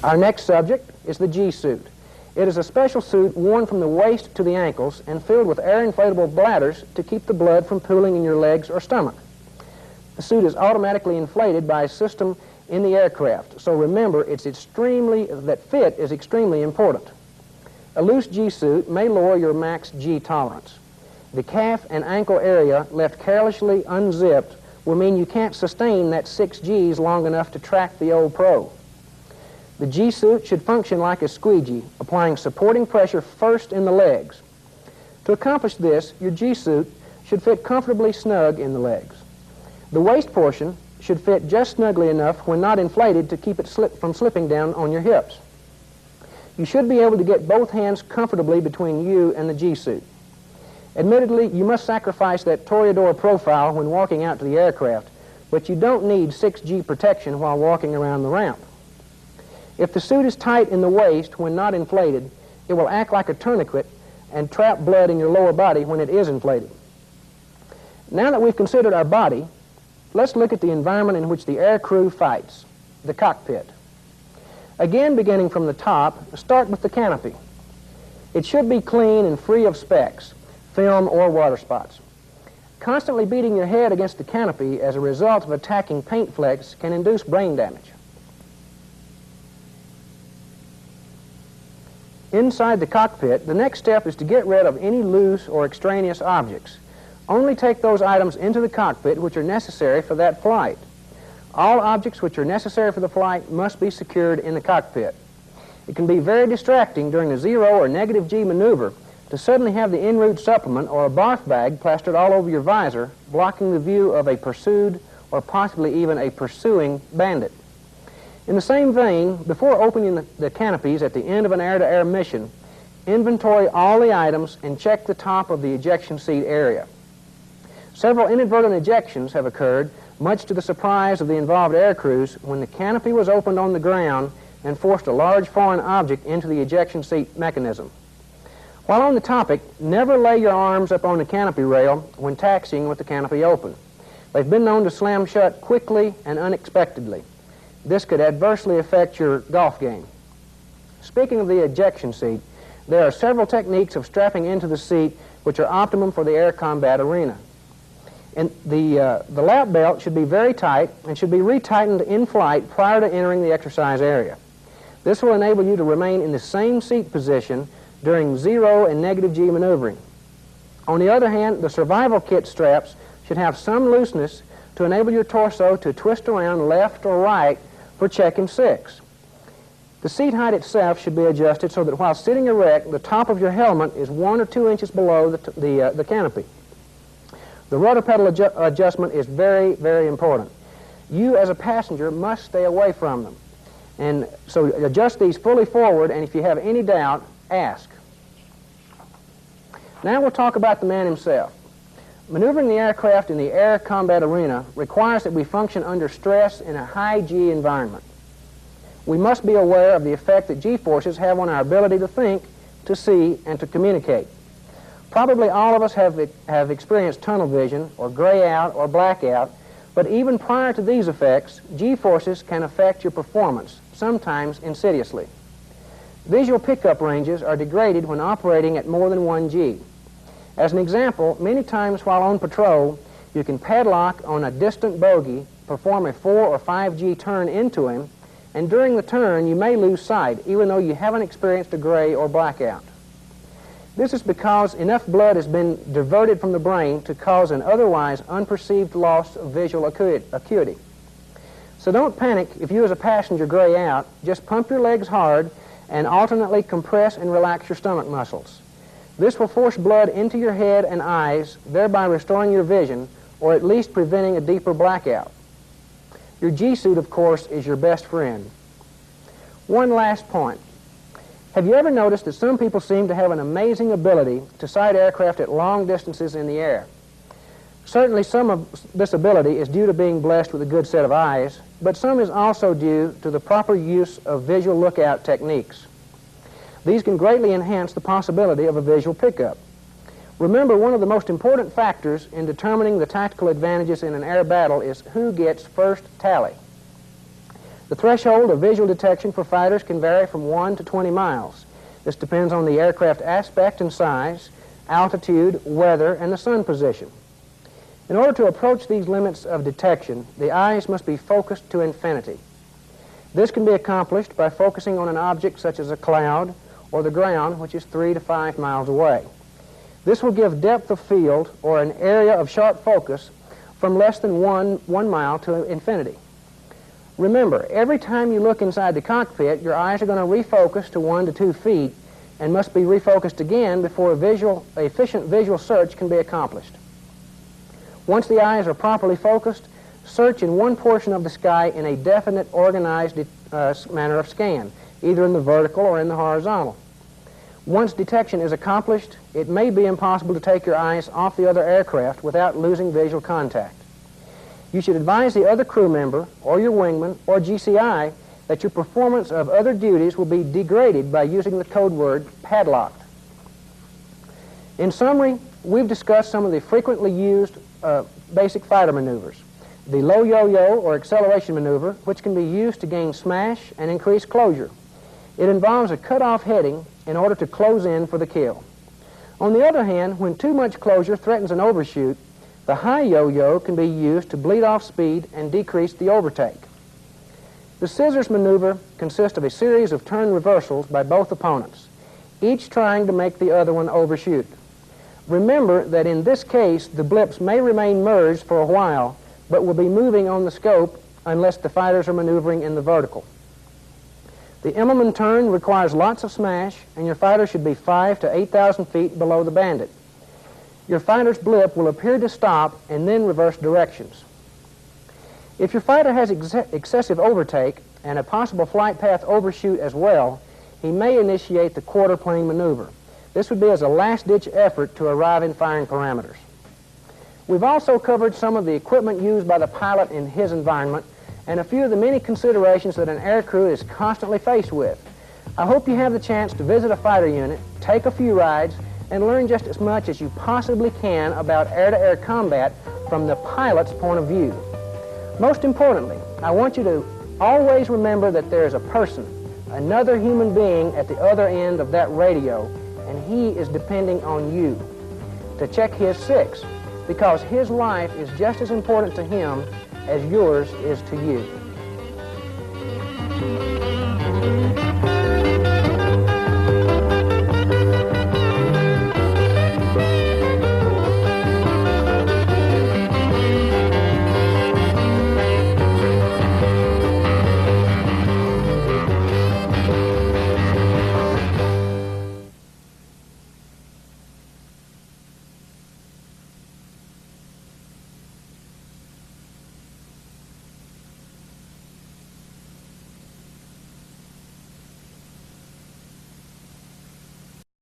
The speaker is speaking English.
Our next subject is the G-suit. It is a special suit worn from the waist to the ankles and filled with air-inflatable bladders to keep the blood from pooling in your legs or stomach. The suit is automatically inflated by a system in the aircraft, so remember that fit is extremely important. A loose G-suit may lower your max G tolerance. The calf and ankle area left carelessly unzipped will mean you can't sustain that 6 Gs long enough to track the old pro. The G-suit should function like a squeegee, applying supporting pressure first in the legs. To accomplish this, your G-suit should fit comfortably snug in the legs. The waist portion should fit just snugly enough when not inflated to keep it from slipping down on your hips. You should be able to get both hands comfortably between you and the G-suit. Admittedly, you must sacrifice that Toreador profile when walking out to the aircraft, but you don't need 6G protection while walking around the ramp. If the suit is tight in the waist when not inflated, it will act like a tourniquet and trap blood in your lower body when it is inflated. Now that we've considered our body, let's look at the environment in which the air crew fights, the cockpit. Again, beginning from the top, start with the canopy. It should be clean and free of specks, film, or water spots. Constantly beating your head against the canopy as a result of attacking paint flecks can induce brain damage. Inside the cockpit, the next step is to get rid of any loose or extraneous objects. Only take those items into the cockpit which are necessary for that flight. All objects which are necessary for the flight must be secured in the cockpit. It can be very distracting during a 0 or negative G maneuver to suddenly have the en route supplement or a barf bag plastered all over your visor, blocking the view of a pursued or possibly even a pursuing bandit. In the same vein, before opening the canopies at the end of an air-to-air mission, inventory all the items and check the top of the ejection seat area. Several inadvertent ejections have occurred, much to the surprise of the involved air crews, when the canopy was opened on the ground and forced a large foreign object into the ejection seat mechanism. While on the topic, never lay your arms up on the canopy rail when taxiing with the canopy open. They've been known to slam shut quickly and unexpectedly. This could adversely affect your golf game. Speaking of the ejection seat, there are several techniques of strapping into the seat which are optimum for the air combat arena. And the lap belt should be very tight and should be retightened in flight prior to entering the exercise area. This will enable you to remain in the same seat position during 0 and negative G maneuvering. On the other hand, the survival kit straps should have some looseness to enable your torso to twist around left or right for check and 6. The seat height itself should be adjusted so that while sitting erect, the top of your helmet is 1 or 2 inches below the canopy. The rudder pedal adjustment is very, very important. You as a passenger must stay away from them. And so adjust these fully forward, and if you have any doubt, ask. Now we'll talk about the man himself. Maneuvering the aircraft in the air combat arena requires that we function under stress in a high G environment. We must be aware of the effect that G forces have on our ability to think, to see, and to communicate. Probably all of us have experienced tunnel vision, or gray out, or blackout, but even prior to these effects, G forces can affect your performance, sometimes insidiously. Visual pickup ranges are degraded when operating at more than 1 G. As an example, many times while on patrol, you can padlock on a distant bogey, perform a 4 or 5 G turn into him, and during the turn you may lose sight, even though you haven't experienced a gray or blackout. This is because enough blood has been diverted from the brain to cause an otherwise unperceived loss of visual acuity. So don't panic if you as a passenger gray out. Just pump your legs hard and alternately compress and relax your stomach muscles. This will force blood into your head and eyes, thereby restoring your vision, or at least preventing a deeper blackout. Your G-suit, of course, is your best friend. One last point. Have you ever noticed that some people seem to have an amazing ability to sight aircraft at long distances in the air? Certainly some of this ability is due to being blessed with a good set of eyes, but some is also due to the proper use of visual lookout techniques. These can greatly enhance the possibility of a visual pickup. Remember, one of the most important factors in determining the tactical advantages in an air battle is who gets first tally. The threshold of visual detection for fighters can vary from 1 to 20 miles. This depends on the aircraft aspect and size, altitude, weather, and the sun position. In order to approach these limits of detection, the eyes must be focused to infinity. This can be accomplished by focusing on an object such as a cloud or the ground, which is 3 to 5 miles away. This will give depth of field or an area of sharp focus from less than one mile to infinity. Remember, every time you look inside the cockpit, your eyes are going to refocus to 1 to 2 feet and must be refocused again before efficient visual search can be accomplished. Once the eyes are properly focused, search in one portion of the sky in a definite, organized manner of scan, either in the vertical or in the horizontal. Once detection is accomplished, it may be impossible to take your eyes off the other aircraft without losing visual contact. You should advise the other crew member, or your wingman, or GCI, that your performance of other duties will be degraded by using the code word padlocked. In summary, we've discussed some of the frequently used basic fighter maneuvers. The low yo-yo or acceleration maneuver, which can be used to gain smash and increase closure. It involves a cut-off heading in order to close in for the kill. On the other hand, when too much closure threatens an overshoot, the high yo-yo can be used to bleed off speed and decrease the overtake. The scissors maneuver consists of a series of turn reversals by both opponents, each trying to make the other one overshoot. Remember that in this case, the blips may remain merged for a while, but will be moving on the scope unless the fighters are maneuvering in the vertical. The Immelman turn requires lots of smash, and your fighter should be 5,000 to 8,000 feet below the bandit. Your fighter's blip will appear to stop and then reverse directions. If your fighter has excessive overtake and a possible flight path overshoot as well, he may initiate the quarter plane maneuver. This would be as a last-ditch effort to arrive in firing parameters. We've also covered some of the equipment used by the pilot in his environment and a few of the many considerations that an aircrew is constantly faced with. I hope you have the chance to visit a fighter unit, take a few rides, and learn just as much as you possibly can about air-to-air combat from the pilot's point of view. Most importantly, I want you to always remember that there is a person, another human being at the other end of that radio, and he is depending on you to check his six, because his life is just as important to him as yours is to you.